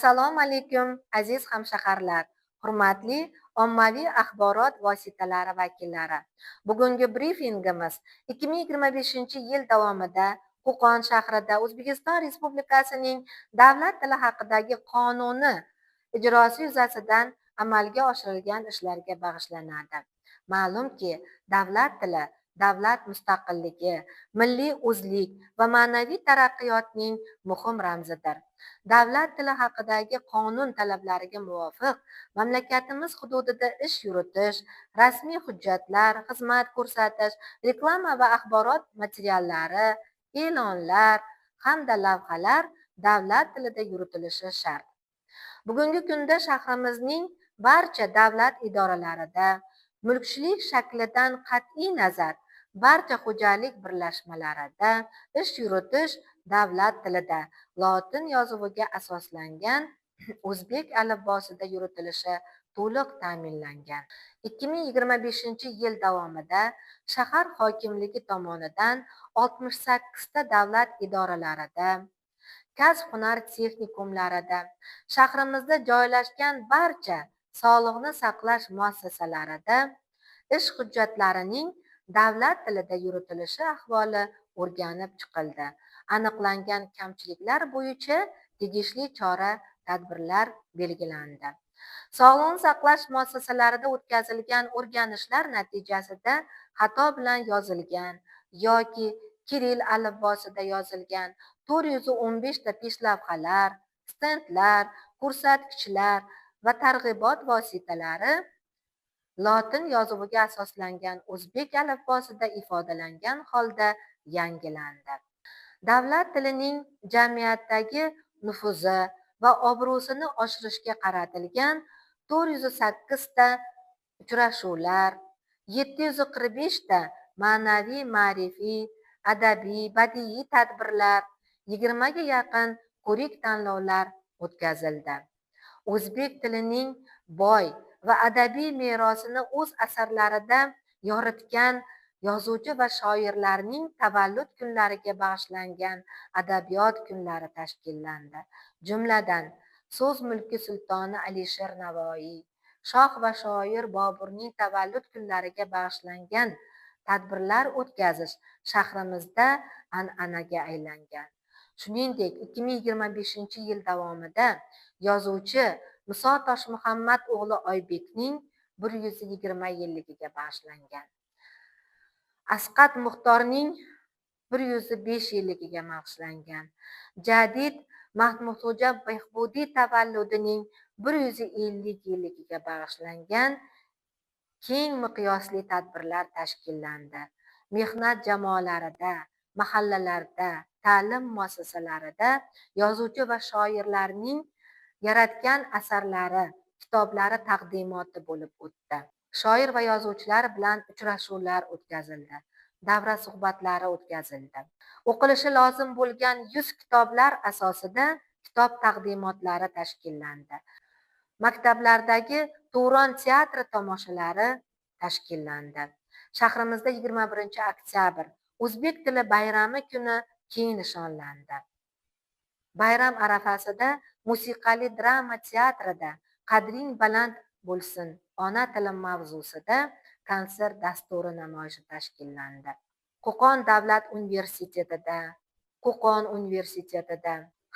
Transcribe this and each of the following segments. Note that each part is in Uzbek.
Assalomu alaykum, aziz hamshaharlar, hurmatli ommaviy axborot vositalari vakillari. Bugungi brifingimiz 2025-yil davomida Qo'qon shahrida O'zbekiston Respublikasining davlat tili haqidagi qonuni ijrosi yuzasidan amalga oshirilgan ishlarga bag'ishlanadi. Ma'lumki, davlat tili davlat mustaqilligi, milliy o'zlik va ma'naviy taraqqiyotning muhim ramzidir. Davlat tili haqidagi qonun talablariga muvofiq mamlakatimiz hududida ish yuritish, rasmiy hujjatlar, xizmat ko'rsatish, reklama va axborot materiallari, e'lonlar hamda lavhalar davlat tilida yuritilishi shart. Bugungi kunda shahrimizning barcha davlat idoralarida mulkchilik shaklidan qat'iy nazar barcha xo'jalik birlashmalarida ish yuritish davlat tilida lotin yozuviga asoslangan o'zbek alifbosida yuritilishi to'liq ta'minlangan. 2025-yil davomida shahar hokimligi tomonidan 68 ta davlat idoralarida, kasb-hunar texnikumlarida, shahrimizda joylashgan barcha sog'liqni saqlash muassasalarida ish hujjatlarining davlat tilida yuritilishi ahvoli o'rganib chiqildi. Aniqlangan kamchiliklar bo'yicha tegishli chora-tadbirlar belgilandi. Sog'liqni saqlash muassasalarida o'tkazilgan o'rganishlar natijasida xato bilan yozilgan yoki kirill alifbosida yozilgan 415 ta peshlavhalar, stendlar, ko'rsatkichlar va targ'ibot vositalari lotin yozuviga asoslangan o'zbek alifbosida ifodalangan holda yangilandi. Davlat tilining jamiyatdagi nufuzi va obro'sini oshirishga qaratilgan 408 ta uchrashuvlar, 745 ta ma'naviy, ma'rifiy, adabiy, badiiy tadbirlar, 20 ga yaqin ko'rik tanlovlar o'tkazildi. O'zbek tilining boy va adabiy merosini o'z asarlarida yoritgan yozuvchi va shoirlarning tavallud kunlariga bag'ishlangan adabiyot kunlari tashkillandi. Jumladan, so'z mulki sultoni Alisher Navoiy, shoh va shoir Boburning tavallud kunlariga bag'ishlangan tadbirlar o'tkazish shahrimizda an'anaga aylangan. Shuningdek, 2025-yil davomida yozuvchi Muso Toshmuhammad o'g'li Oybekning 120 yilligiga bag'ishlangan. Asqat Muxtorning 105 yilligiga bag'ishlangan. Jadid Mahmudxo'ja Behbudiy tavalludining 150 yilligiga bag'ishlangan keng miqyosli tadbirlar tashkillandi. Mehnat jamoalarida, mahallalarda, ta'lim muassasalarida yozuvchi va shoirlarning yaratgan asarlari, kitoblari taqdimoti bo'lib o'tdi. Shoir va yozuvchilar bilan uchrashuvlar o'tkazildi. Davra suhbatlari o'tkazildi. O'qilishi lozim bo'lgan 100 kitoblar asosida kitob taqdimotlari tashkillandi. Maktablardagi Turon teatri tomoshalari tashkillandi. Shahrimizda 21-oktyabr O'zbek tili bayrami kuni keng nishonlandi. Bayram arafasida musiqali drama teatrida Qadring baland bo'lsin, ona tilim mavzusida konsert dasturi namoyishi tashkillandi. Qo'qon davlat universitetida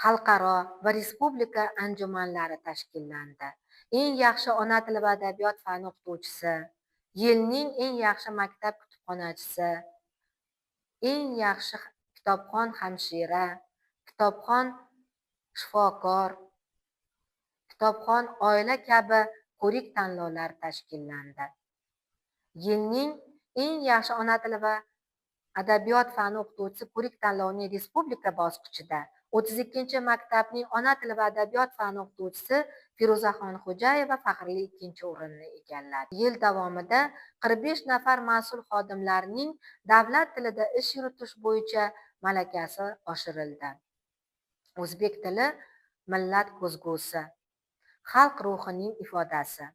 xalqaro va respublika anjumanlari tashkillandi. Eng yaxshi ona tili va adabiyot fani o'qituvchisi, yilning eng yaxshi maktab kutubxonachisi, eng yaxshi kitobxon hamshira, kitobxon shifokor, kitobxon oila kabi ko'rik tanlovlar tashkillandi. Yilning eng yaxshi ona tili va adabiyot fani o'qituvchisi ko'rik tanlovining respublika bosqichida 32-maktabning ona tili va adabiyot fani o'qituvchisi Feruzaxon Xo'jayeva faxrli 2-o'rinni egalladi. Yil davomida 45 nafar mas'ul xodimlarning davlat tilida ish yuritish bo'yicha malakasi oshirildi. O'zbek tili millat ko'zgusi, xalq ruhining ifodasi.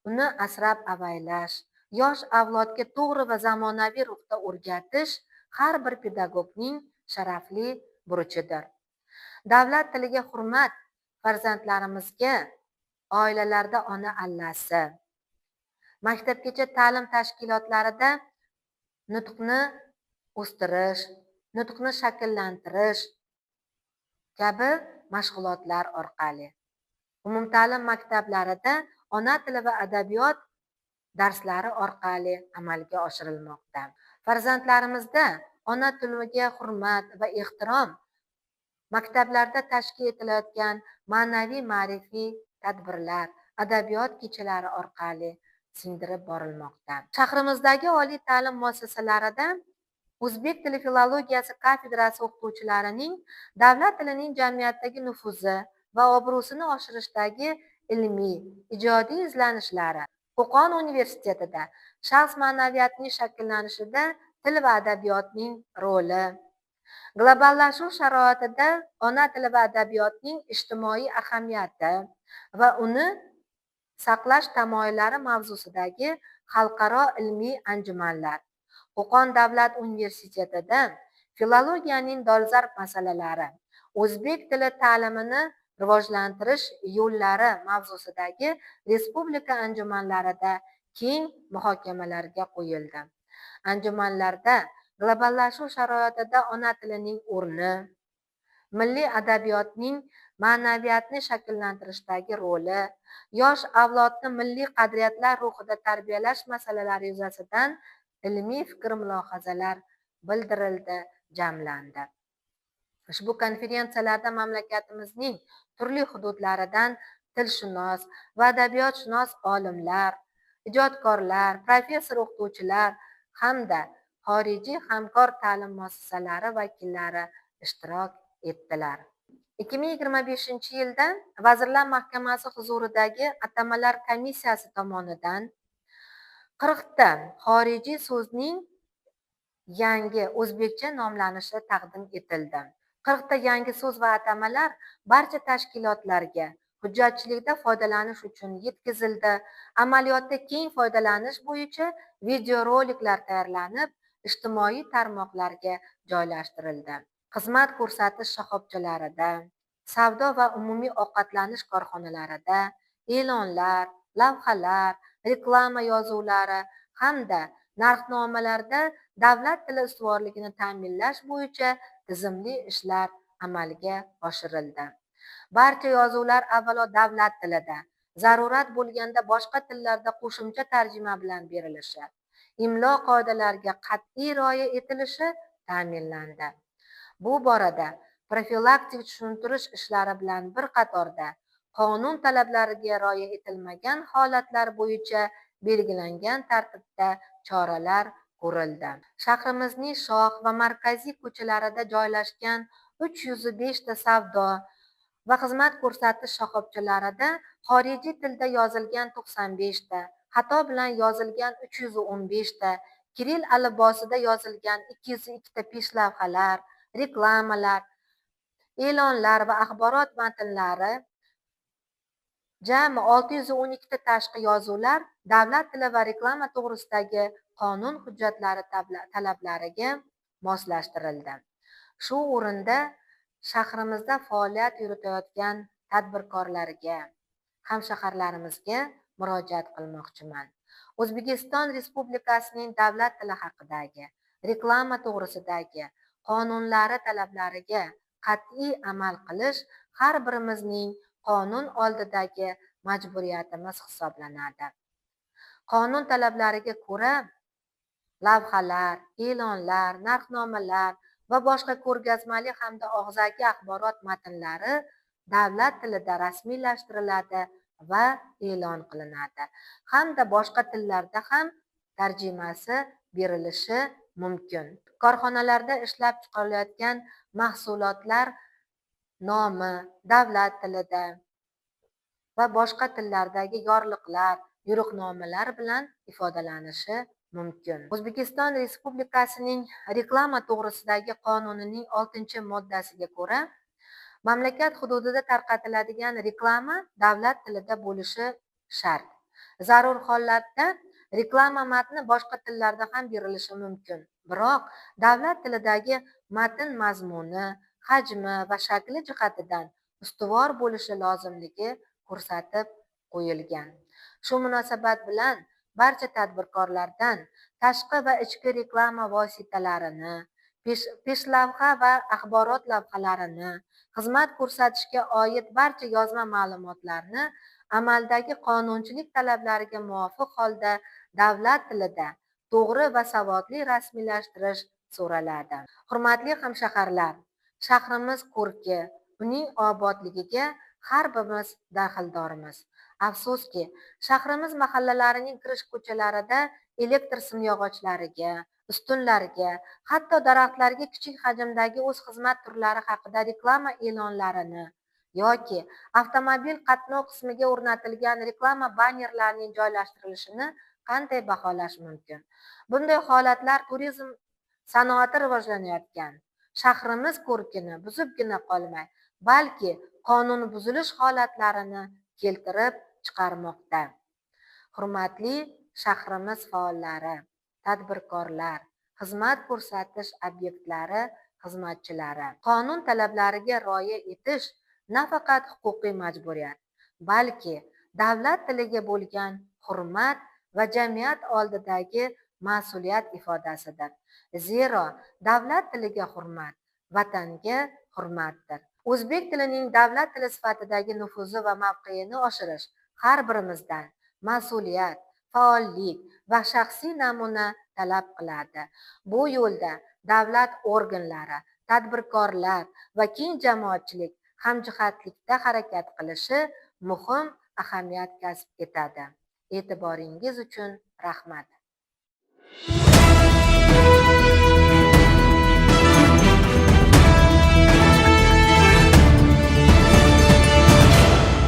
Uni asrab-avaylash, yosh avlodga to'g'ri va zamonaviy ruhda o'rgatish har bir pedagogning sharafli burchidir. Davlat tiliga hurmat farzandlarimizga oilalarda ona allasi, maktabgacha ta'lim tashkilotlarida nutqni o'stirish, nutqni shakllantirish kabi mashg'ulotlar orqali, umumta'lim maktablarida ona tili va adabiyot darslari orqali amalga oshirilmoqda. Farzandlarimizda ona tiliga hurmat va ehtirom maktablarda tashkil etilayotgan ma'naviy-ma'rifiy tadbirlar, adabiyot kechalari orqali singdirib borilmoqda. Shahrimizdagi oliy ta'lim muassasalarida o'zbek tili filologiyasi kafedrasi o'qituvchilarining davlat tilining jamiyatdagi nufuzi va obro'sini oshirishdagi ilmiy, ijodiy izlanishlari, Qo'qon universitetida shaxs ma'naviyatining shakllanishida til va adabiyotning roli, globallashuv sharoitida ona tili va adabiyotning ijtimoiy ahamiyati va uni saqlash tamoyillari mavzusidagi xalqaro ilmiy anjumanlar, Qo'qon davlat universitetida filologiyaning dolzarb masalalari, o'zbek tili ta'limini rivojlantirish yo'llari mavzusidagi respublika anjumanlarida keng muhokamalarga qo'yildi. Anjumanlarda globallashuv sharoitida ona tilining o'rni, milliy adabiyotning ma'naviyatni shakllantirishdagi roli, yosh avlodni milliy qadriyatlar ruhida tarbiyalash masalalari yuzasidan ilmiy fikr-mulohazalar bildirildi, jamlandi. Ushbu konferensiyalarda mamlakatimizning turli hududlaridan tilshunos va adabiyotshunos olimlar, ijodkorlar, professor o'qituvchilar hamda xorijiy hamkor ta'lim muassasalari vakillari ishtirok etdilar. 2025-yilda Vazirlar Mahkamasi huzuridagi atamalar komissiyasi tomonidan 40 ta xorijiy so'zning yangi o'zbekcha nomlanishi taqdim etildi. 40 ta yangi so'z va atamalar barcha tashkilotlarga hujjatchilikda foydalanish uchun yetkazildi. Amaliyotda keng foydalanish bo'yicha videoroliklar tayyorlanib, ijtimoiy tarmoqlarga joylashtirildi. Xizmat ko'rsatish shoxobchalarida, savdo va umumiy ovqatlanish korxonalarida e'lonlar, lavhalar, reklama yozuvlari hamda narxnomalarda davlat tili ustuvorligini ta'minlash bo'yicha tizimli ishlar amalga oshirildi. Barcha yozuvlar avvalo davlat tilida, zarurat bo'lganda boshqa tillarda qo'shimcha tarjima bilan berilishi, imlo qoidalariga qat'iy rioya etilishi ta'minlandi. Bu borada profilaktik tushuntirish ishlari bilan bir qatorda qonun talablariga rioya etilmagan holatlar bo'yicha belgilangan tartibda choralar ko'rildi. Shahrimizning shoh va markaziy ko'chalarida joylashgan 305 ta savdo va xizmat ko'rsatish shoxobchalarida xorijiy tilda yozilgan 95 ta, xato bilan yozilgan 315 ta, kiril alifbosida yozilgan 202 ta peshlavhalar, reklamalar, e'lonlar va axborot matnlari, jami 612 ta tashqi yozuvlar davlat tili va reklama to'g'risidagi qonun hujjatlari talablariga moslashtirildi. Shu o'rinda shahrimizda faoliyat yuritayotgan tadbirkorlarga, hamshaharlarimizga murojaat qilmoqchiman. O'zbekiston Respublikasining davlat tili haqidagi, reklama to'g'risidagi qonunlari talablariga qat'iy amal qilish har birimizning qonun oldidagi majburiyatimiz hisoblanadi. Qonun talablariga ko'ra lavhalar, e'lonlar, narxnomalar va boshqa ko'rgazmali hamda og'zaki axborot matnlari davlat tilida rasmiylashtiriladi va e'lon qilinadi hamda boshqa tillarda ham tarjimasi berilishi mumkin. Korxonalarda ishlab chiqarilayotgan mahsulotlar nomi davlat tilida va boshqa tillardagi yorliqlar, yo'riqnomalar bilan ifodalanishi mumkin. O'zbekiston Respublikasining reklama to'g'risidagi qonunining 6-moddasiga ko'ra, mamlakat hududida tarqatiladigan reklama davlat tilida bo'lishi shart. Zarur holatda reklama matni boshqa tillarda ham berilishi mumkin. Biroq davlat tilidagi matn mazmuni, hajmi va shakli jihatidan ustuvor bo'lishi lozimligi ko'rsatib qo'yilgan. Shu munosabat bilan barcha tadbirkorlardan tashqi va ichki reklama vositalarini, peshlavha va axborot lavhalarini, xizmat ko'rsatishga oid barcha yozma ma'lumotlarni amaldagi qonunchilik talablariga muvofiq holda davlat tilida to'g'ri va savodli rasmiylashtirish so'raladi. Hurmatli hamshaharlar, shahrimiz ko'rki, uning obodligiga har birimiz daxldormiz. Afsuski, shahrimiz mahallalarining kirish ko'chalarida elektr simyog'ochlariga, ustunlariga, hatto daraxtlarga kichik hajmdagi o'z xizmat turlari haqida reklama e'lonlarini yoki avtomobil qatnov qismiga o'rnatilgan reklama bannerlarining joylashtirilishini qanday baholash mumkin? Bunday holatlar turizm sanoati rivojlanayotgan shahrimiz ko'rkini buzibgina qolmay, balki qonun buzilish holatlarini keltirib chiqarmoqda. Hurmatli shahrimiz faollari, tadbirkorlar, xizmat ko'rsatish obyektlari xizmatchilari, qonun talablariga rioya etish nafaqat huquqiy majburiyat, balki davlat tiliga bo'lgan hurmat va jamiyat oldidagi mas'uliyat ifodasidir. Zero davlat tiliga hurmat vatanga hurmatdir. O'zbek tilining davlat tili sifatidagi nufuzi va mavqeini oshirish har birimizdan mas'uliyat, faollik va shaxsiy namuna talab qiladi. Bu yo'lda davlat organlari, tadbirkorlar va keng jamoatchilik hamjihatlikda harakat qilishi muhim ahamiyat kasb etadi. E'tiboringiz uchun rahmat.